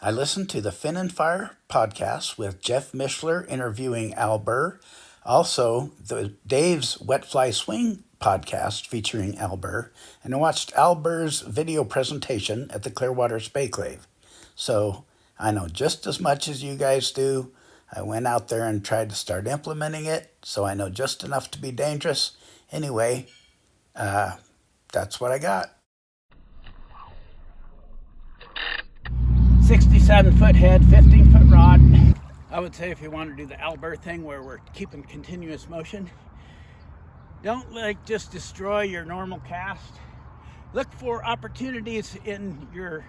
I listened to the Fin and Fire podcast with Jeff Mishler interviewing Al Burr. Also, the Dave's Wet Fly Swing podcast featuring Al Burr. And I watched Al Burr's video presentation at the Clearwater Spey Clave. So I know just as much as you guys do. I went out there and tried to start implementing it, so I know just enough to be dangerous. Anyway, that's what I got. 67-foot head, 15-foot rod. I would say if you want to do the Al Burr thing where we're keeping continuous motion, don't just destroy your normal cast. Look for opportunities in your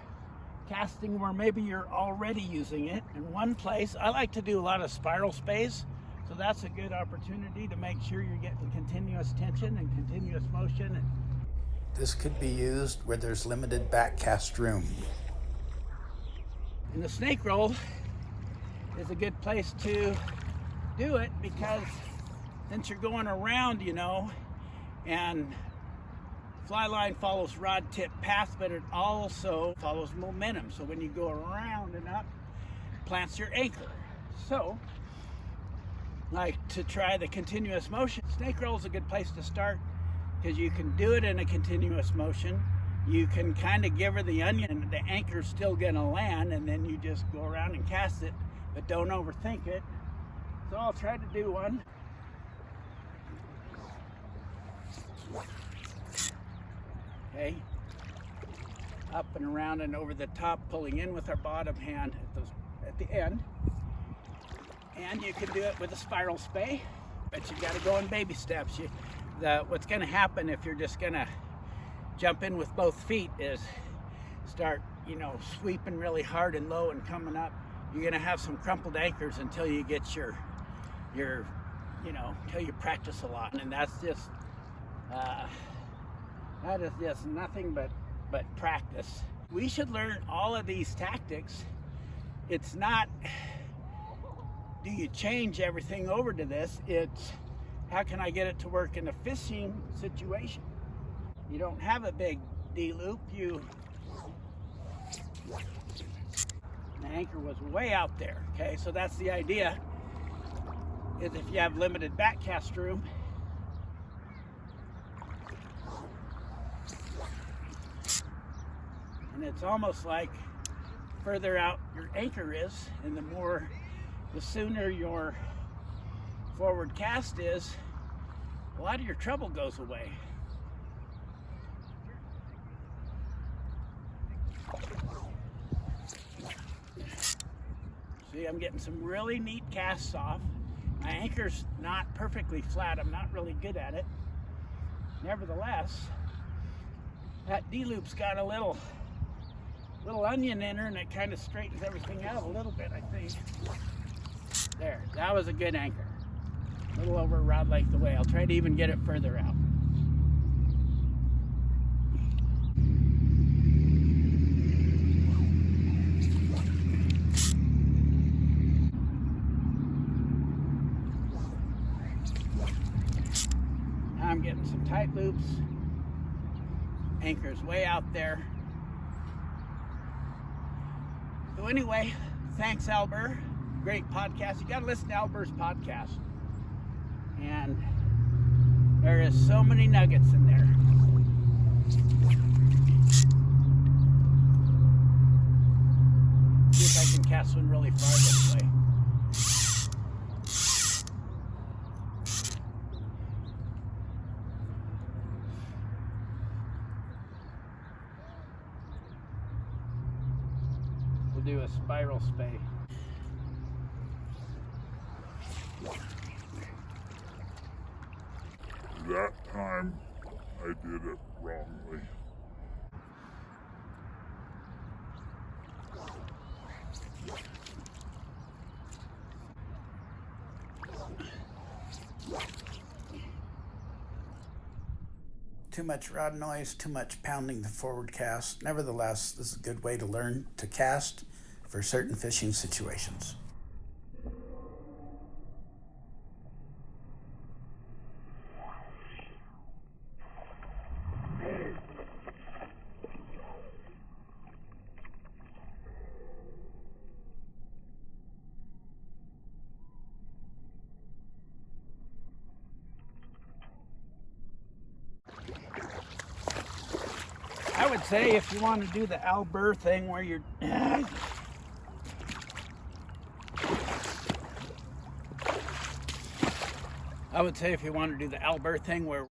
casting where maybe you're already using it in one place. I like to do a lot of spiral space, so that's a good opportunity to make sure you're getting continuous tension and continuous motion. This could be used where there's limited back cast room. And the snake roll is a good place to do it because since you're going around, and fly line follows rod tip path, but it also follows momentum. So when you go around and up, plants your anchor. So, like to try the continuous motion, snake roll is a good place to start because you can do it in a continuous motion. You can kind of give her the onion and the anchor's still gonna land, and then you just go around and cast it, but don't overthink it. So I'll try to do one. Okay, up and around and over the top, pulling in with our bottom hand at the end. And you can do it with a spiral spey, but you got to go in baby steps. What's going to happen if you're just going to jump in with both feet is start, sweeping really hard and low and coming up. You're going to have some crumpled anchors until you get until you practice a lot. And that's just, that is just nothing but practice. We should learn all of these tactics. It's not, do you change everything over to this? It's, how can I get it to work in a fishing situation? You don't have a big D-loop. The anchor was way out there, okay? So that's the idea, is if you have limited back cast room, and it's almost like further out your anchor is, and the sooner your forward cast is, a lot of your trouble goes away. See, I'm getting some really neat casts off. My anchor's not perfectly flat. I'm not really good at it. Nevertheless, that D-loop's got a little onion in her, and it kind of straightens everything out a little bit, I think. There, that was a good anchor. A little over rod length away. I'll try to even get it further out. Now I'm getting some tight loops. Anchor's way out there. So anyway, thanks, Al Burr. Great podcast. You got to listen to Al Burr's podcast. And there is so many nuggets in there. See if I can cast one really far this way. We'll do a spiral spey. That time I did it wrongly. Too much rod noise, too much pounding the forward cast. Nevertheless, this is a good way to learn to cast for certain fishing situations. I would say if you want to do the Albert thing where you're I would say if you want to do the Albert thing where